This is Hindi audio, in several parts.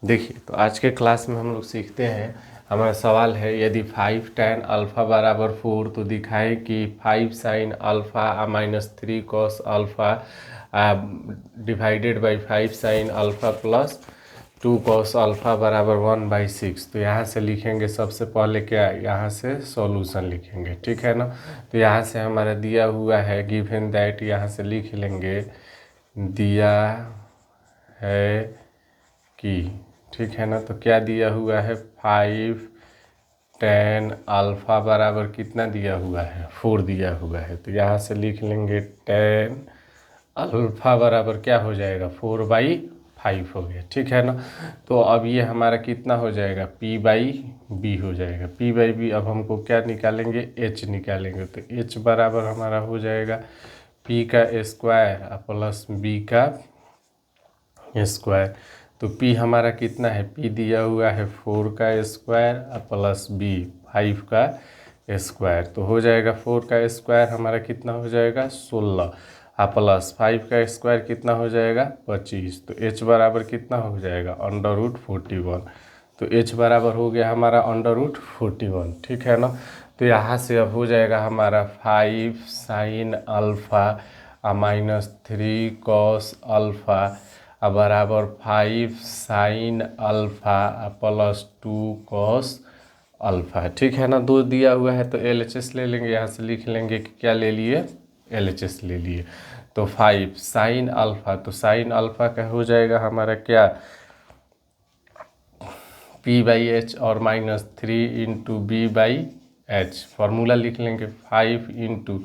देखिए, तो आज के क्लास में हम लोग सीखते हैं। हमारा सवाल है, यदि 5 tan अल्फ़ा बराबर 4 तो दिखाएं कि 5 sin alpha minus 3 cos alpha divided by 5 sin alpha plus 2 cos alpha बराबर 1/6। तो यहाँ से लिखेंगे सबसे पहले क्या, यहाँ से सॉल्यूशन लिखेंगे, ठीक है ना। तो यहाँ से हमारा दिया हुआ है गिवन दैट, यहाँ से लिख लेंगे दिया है कि, ठीक है ना। तो क्या दिया हुआ है, 5 tan अल्फ़ा बराबर कितना दिया हुआ है, 4 दिया हुआ है। तो यहाँ से लिख लेंगे tan अल्फ़ा बराबर क्या हो जाएगा, 4/5 हो गया, ठीक है ना। तो अब ये हमारा कितना हो जाएगा, p/b हो जाएगा। p/b अब हमको क्या निकालेंगे, h निकालेंगे। तो h बराबर हमारा हो जाएगा p का स्क्वायर प्लस b का स्क्वायर। तो p हमारा कितना है, p दिया हुआ है 4 का स्क्वायर प्लस b 5 का स्क्वायर। तो हो जाएगा 4 का स्क्वायर हमारा कितना हो जाएगा 16 प्लस 5 का स्क्वायर कितना हो जाएगा 25। तो h बराबर कितना हो जाएगा √41। तो h बराबर हो गया हमारा √41, ठीक है ना। तो यहाँ से अब हो जाएगा हमारा 5 sin alpha minus 3 cos alpha बराबर 5 sin alpha plus 2 cos alpha, ठीक है ना। दो दिया हुआ है तो LHS ले लेंगे। यहाँ से लिख लेंगे कि क्या ले लिए, LHS ले लिए। तो 5 sin अल्फ़ा, तो sin अल्फ़ा का हो जाएगा हमारा क्या, p/h और माइनस 3 इंटू b/h। फार्मूला लिख लेंगे 5 इंटू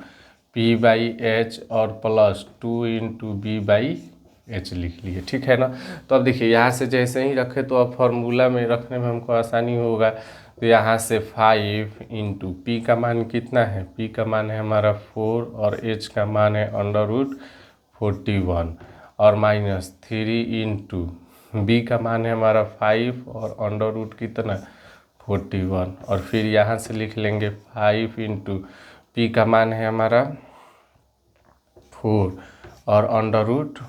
p/h और प्लस 2 इंटू b/h लिख लिए, ठीक है ना। तो अब देखिए, यहाँ से जैसे ही रखे तो अब फार्मूला में रखने में हमको आसानी होगा। तो यहाँ से 5 इंटू पी का मान कितना है, p का मान है हमारा 4 और h का मान है √41 और माइनस 3 इंटू b का मान है हमारा 5 और अंडर रूट कितना 41। और फिर यहाँ से लिख लेंगे 5 इंटू पी का मान है हमारा 4 और अंडर रूट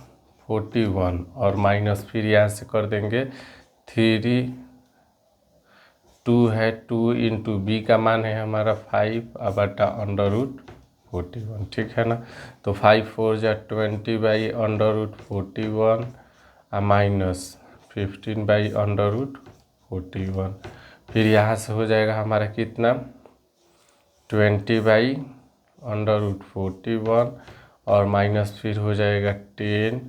41 और माइनस फिर यहाँ से कर देंगे 3, 2 है 2 इंटू बी का मान है हमारा 5 बटा अंडर रूट 41, ठीक है ना। तो 5 4 जा 20/√41 माइनस 15/√41। फिर यहाँ से हो जाएगा हमारा कितना 20/√41 और माइनस फिर हो जाएगा 10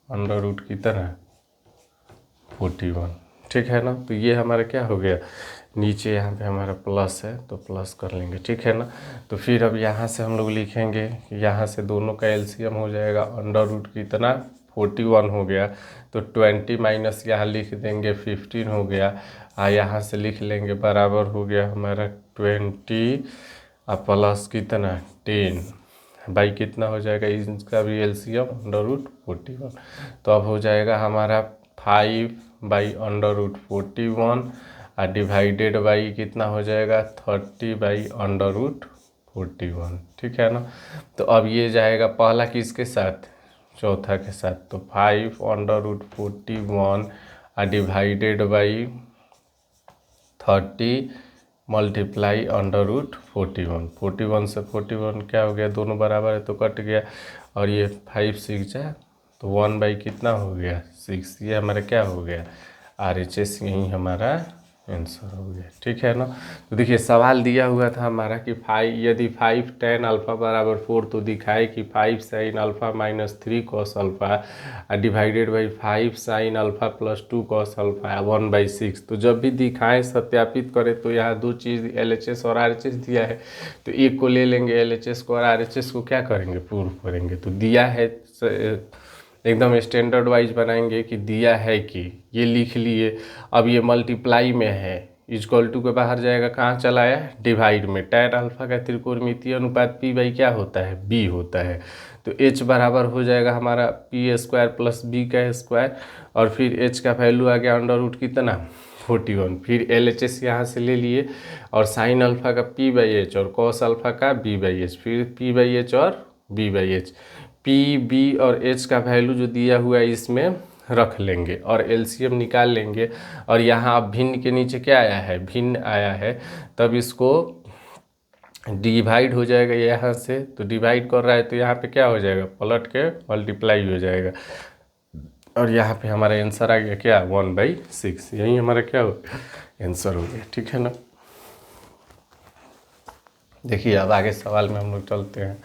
अंडर रूट कितना 41, ठीक है ना। तो ये हमारा क्या हो गया, नीचे यहाँ पे हमारा प्लस है तो प्लस कर लेंगे, ठीक है ना। तो फिर अब यहाँ से हम लोग लिखेंगे, यहाँ से दोनों का एलसीएम हो जाएगा अंडर रूट कितना 41 हो गया। तो 20 माइनस यहाँ लिख देंगे 15 हो गया। यहाँ से लिख लेंगे बराबर हो गया हमारा 20 प्लस कितना 10 बाई कितना हो जाएगा, इसका भी एलसीएम अंडर रूट 41। तो अब हो जाएगा हमारा 5/√41 डिवाइडेड बाई कितना हो जाएगा 30/√41, ठीक है ना। तो अब ये जाएगा पहला किसके साथ, चौथा के साथ। तो 5/√41 divided by 30 multiply under root 41 से 41 क्या हो गया, दोनों बराबर है तो कट गया। और ये 5 6 जा तो 1 बाई कितना हो गया 6। ये हमारा क्या हो गया RHS, यही हमारा आंसर हो गया, ठीक है ना। तो देखिए, सवाल दिया हुआ था हमारा कि यदि 5 tan अल्फ़ा बराबर 4 तो दिखाए कि 5 sin alpha minus 3 cos alpha divided by 5 sin alpha plus 2 cos alpha 1/6। तो जब भी दिखाएं सत्यापित करें तो यहाँ दो चीज़ LHS और RHS दिया है, तो एक को ले लेंगे LHS को और RHS को क्या करेंगे प्रूव करेंगे। तो दिया है एकदम स्टैंडर्ड वाइज बनाएंगे कि दिया है कि ये लिख लिए। अब ये मल्टीप्लाई में है, इक्वल टू के बाहर जाएगा कहाँ चला आया डिवाइड में। tan अल्फ़ा का त्रिकोणमितीय अनुपात p/, क्या होता है b होता है। तो h बराबर हो जाएगा हमारा p² प्लस b का स्क्वायर और फिर h का वैल्यू आ गया अंडर रूट कितना 41। फिर LHS यहाँ से ले लिए और साइन अल्फ़ा का p/h और cos अल्फ़ा का b/h, फिर p/h और b/h। p b और h का वैल्यू जो दिया हुआ है इसमें रख लेंगे और एलसीएम निकाल लेंगे। और यहाँ अब भिन्न के नीचे क्या आया है, भिन्न आया है, तब इसको डिवाइड हो जाएगा यहाँ से, तो डिवाइड कर रहा है तो यहाँ पे क्या हो जाएगा, पलट के मल्टीप्लाई हो जाएगा और यहाँ पे हमारा आंसर आ गया क्या, 1/6। यही हमारा क्या हो आंसर हो गया। ठीक है ना। देखिए अब आगे सवाल में हम लोग चलते हैं।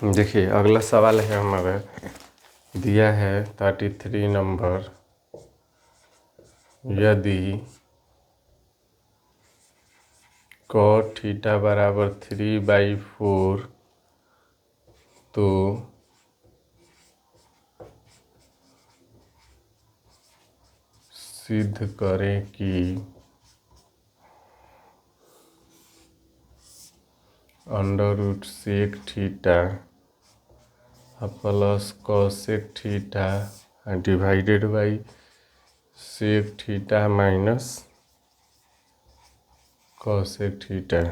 देखिए अगला सवाल है हमारा, दिया है 33 नंबर, यदि cot थीटा बराबर 3/4 तो सिद्ध करें कि √sec theta plus cosec theta divided by sec theta minus cosec theta.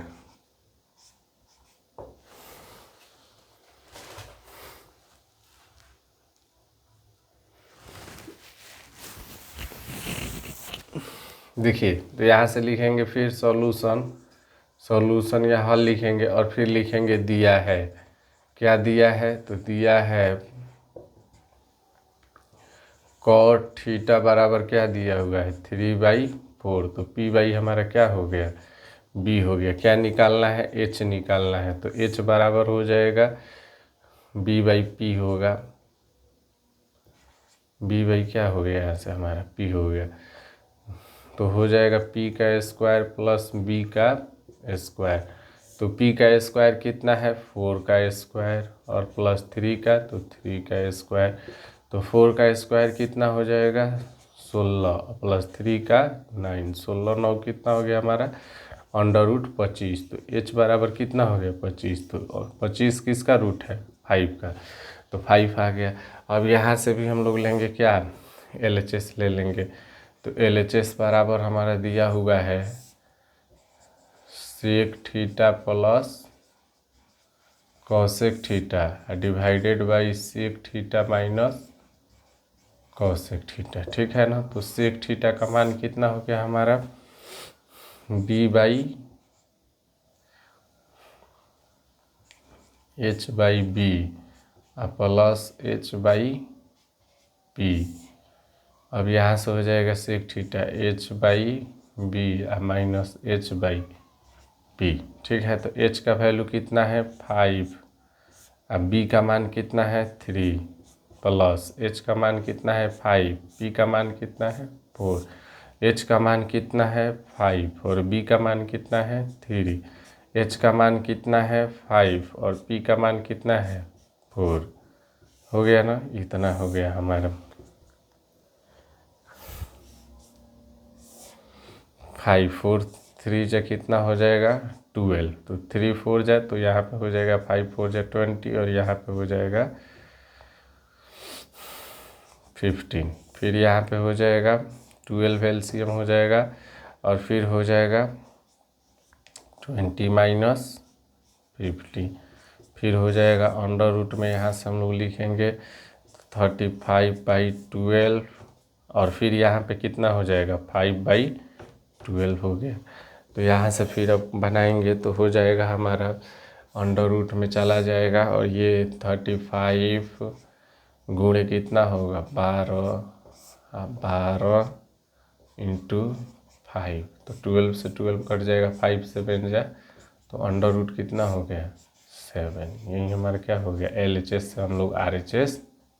देखिए तो यहाँ से लिखेंगे फिर सॉल्यूशन या हल लिखेंगे और फिर लिखेंगे दिया है। क्या दिया है, तो दिया है cot थीटा बराबर क्या दिया हुआ है, 3/4, तो p बाई हमारा क्या हो गया, b हो गया। क्या निकालना है, h निकालना है, तो h बराबर हो जाएगा b/p होगा, b बाई क्या हो गया, यहाँ से हमारा p हो गया, तो हो जाएगा p का स्क्वायर प्लस b का स्क्वायर। तो p का स्क्वायर कितना है, 4 का स्क्वायर और प्लस 3 का, तो 3 का स्क्वायर। तो 4 का स्क्वायर कितना हो जाएगा, 16 प्लस 3 का 9, 16 9 कितना हो गया हमारा √25। तो h बराबर कितना हो गया 25, तो 25 किसका रूट है, 5 का, तो 5 आ गया। अब यहाँ से भी हम लोग लेंगे क्या, LHS ले लेंगे। तो LHS बराबर हमारा दिया हुआ है sec theta plus cosec theta divided by sec theta minus cosec theta. ठीक है ना। तो sec थीटा का मान कितना हो गया हमारा, b/h/b प्लस h/p। अब यहाँ से हो जाएगा sec theta h/b minus h/p। ठीक है। तो h का वैल्यू कितना है 5, अब b का मान कितना है 3 प्लस h का मान कितना है 5, p का मान कितना है 4, h का मान कितना है 5 और b का मान कितना है 3, h का मान कितना है 5 और p का मान कितना है 4। हो गया ना, इतना हो गया हमारा 5 4 3 जा कितना हो जाएगा 12, तो 3 4 जाए तो यहाँ पे हो जाएगा 5 4 जा 20 और यहाँ पे हो जाएगा 15। फिर यहाँ पे हो जाएगा 12 एलसीएम हो जाएगा और फिर हो जाएगा 20 माइनस 50, फिर हो जाएगा अंडर रूट में यहाँ से हम लोग लिखेंगे 35/12 और फिर यहाँ पे कितना हो जाएगा 5/12 हो गया। तो यहाँ से फिर अब बनाएंगे तो हो जाएगा हमारा अंडर रूट में चला जाएगा और ये 35 गुणे कितना होगा 12 इंटू 5, तो 12 से 12 कट जाएगा, 5 से बन जाए तो अंडर रूट कितना हो गया 7। यही हमारा क्या हो गया LHS से हम लोग RHS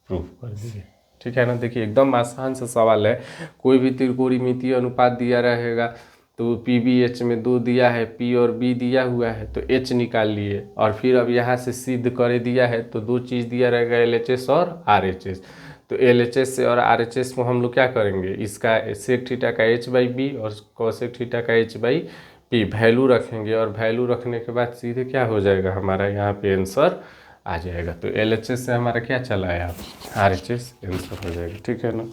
प्रूफ कर दिए। ठीक है ना। देखिए एकदम आसान सा सवाल है, कोई भी त्रिकोणमितीय अनुपात दिया रहेगा तो पी बी एच में 2 दिया है, पी और बी दिया हुआ है, तो एच निकाल लिए। और फिर अब यहाँ से सिद्ध कर दिया है तो 2 चीज़ दिया रहेगा, एल एच एस और आर एच एस। तो एल एच एस और आर एच एस को हम लोग क्या करेंगे, इसका सेक थीटा का एच बाई बी और कोसेक थीटा का एच बाई पी वैल्यू रखेंगे। और वैल्यू रखने के बाद सीधे क्या हो जाएगा, हमारा यहाँ पे आंसर आ जाएगा। तो एल एच एस से हमारा क्या चला है, आर एच एस आंसर हो जाएगा। ठीक है ना।